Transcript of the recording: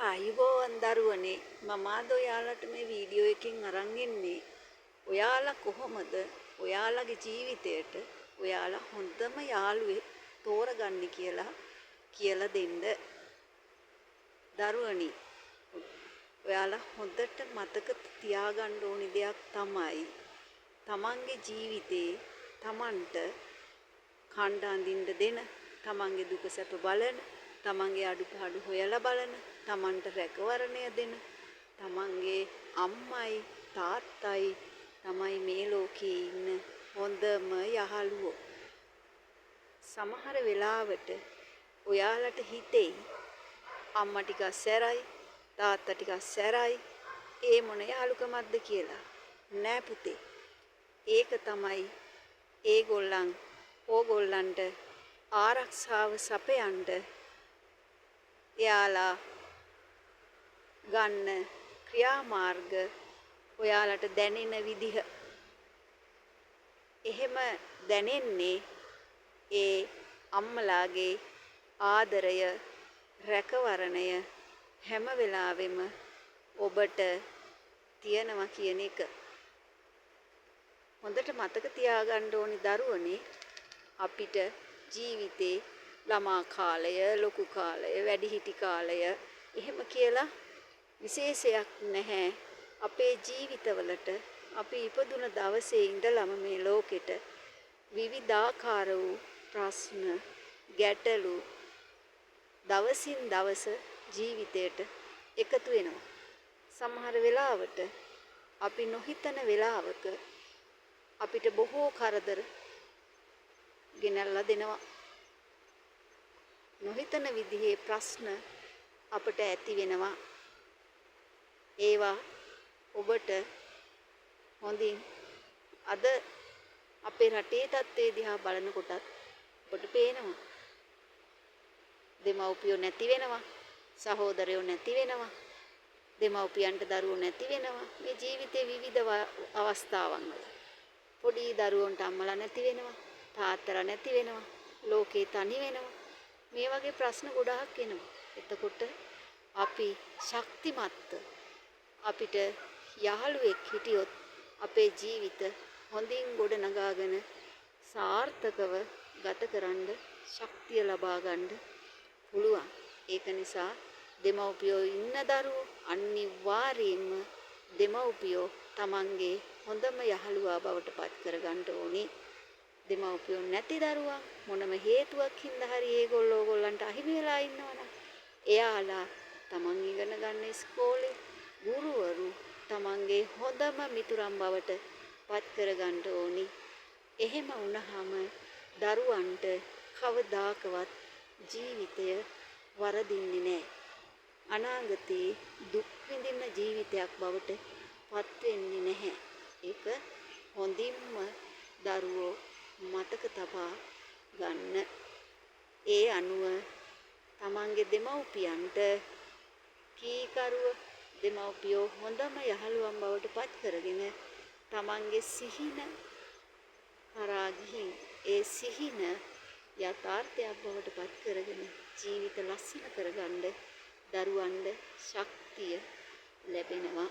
ආයුබෝවන් දරුවනේ මම අද ඔයාලට මේ වීඩියෝ එකෙන් අරන් ඉන්නේ ඔයාලා කොහොමද ඔයාලගේ ජීවිතයට ඔයාලා හොඳම යාළුවෙක් තෝරගන්නේ කියලා දෙන්න. දරුවනි ඔයාලා හොඳට මතක තියාගන්න ඕනි දෙයක් තමයි තමන්ගේ ජීවිතේ තමන්ට කණ්ඩ අඳින්න දෙන, තමන්ගේ දුක සැප බලන, තමන්ගේ අඩුපාඩු හොයලා බලන, තමන්ට රැකවරණය දෙන, තමන්ගේ අම්මයි තාත්තයි තමයි මේ ලෝකේ ඉන්න හොඳම යහළුවෝ. සමහර වෙලාවට ඔයාලට හිතෙයි අම්මා ටිකක් සැරයි, තාත්තා ටිකක් සැරයි, ඒ මොන යහළුකමක්ද කියලා. නෑ පුතේ. ඒක තමයි ඕගොල්ලන්ට ආරක්ෂාව සපයන්න එයාලා ගන්න ක්‍රියාමාර්ග ඔයාලට දැනෙන විදිහ. එහෙම දැනෙන්නේ ඒ අම්මලාගේ ආදරය, රැකවරණය හැම වෙලාවෙම ඔබට තියනවා කියන එක. හොඳට මතක තියාගන්න ඕනි දරුවනේ, අපිට ජීවිතේ ළමා කාලය, ලොකු කාලය, වැඩිහිටි කාලය එහෙම කියලා විශේෂයක් නැහැ. අපේ ජීවිතවලට අපි ඉපදුන දවසේ ඉඳලම මේ ලෝකෙට විවිධාකාර වූ ප්‍රශ්න, ගැටලු දවසින් දවස ජීවිතයට එකතු වෙනවා. සමහර වෙලාවට අපි නොහිතන වෙලාවක අපිට බොහෝ කරදර ගෙනල්ලා දෙනවා. නොහිතන විදිහේ ප්‍රශ්න අපට ඇති වෙනවා. ඒවා ඔබට හොඳින් අද අපේ රටේ තත්ත්වය දිහා බලනකොටත් ඔබට පේනවා. දෙමව්පියෝ නැති වෙනවා, සහෝදරයෝ නැති වෙනවා, දෙමව්පියන්ට දරුවෝ නැති වෙනවා. මේ ජීවිතේ විවිධ අවස්ථාවන් වල පොඩි දරුවන්ට අම්මලා නැති වෙනවා, තාත්තලා නැති වෙනවා, ලෝකේ තනි වෙනවා. මේ වගේ ප්‍රශ්න ගොඩාක් එනවා. එතකොට අපි ශක්තිමත්, අපිට යහළුවෙක් හිටියොත් අපේ ජීවිත හොඳින් ගොඩ නගාගෙන සාර්ථකව ගත කරන්න ශක්තිය ලබා ගන්න පුළුවන්. ඒක නිසා දෙමව්පියෝ ඉන්න දරුවෝ අනිවාර්යයෙන්ම දෙමව්පියෝ තමන්ගේ හොඳම යහළුවා බවට පත් කරගන්න ඕනේ. දෙමව්පියෝ නැති දරුවා මොනම හේතුවක් හින්දා හරි ඕගොල්ලන්ට අහිමි වෙලා ඉන්නවනම් එයාලා තමන් ඉගෙන ගන්න ඉස්කෝලේ ගුරුවරු තමන්ගේ හොඳම මිතුරන් බවට පත් කරගන්න ඕනි. එහෙම වුණාම දරුවන්ට කවදාකවත් ජීවිතය වරදින්නේ නැහැ. අනාගතේ දුක් විඳින ජීවිතයක් බවට පත් වෙන්නේ නැහැ. ඒක හොඳින්ම දරුවෝ මතක තබා ගන්න. ඒ අනුව තමන්ගේ දෙමව්පියන්ට කීකරුව දෙමව්පියෝ හොඳම යහළුවන් බවට පත් කරගෙන තමන්ගේ සිහින කරා ගිහින් ඒ සිහින යථාර්ථයක් බවට පත් කරගෙන ජීවිත ලස්සන කරගන්න දරුවන්ට ශක්තිය ලැබෙනවා.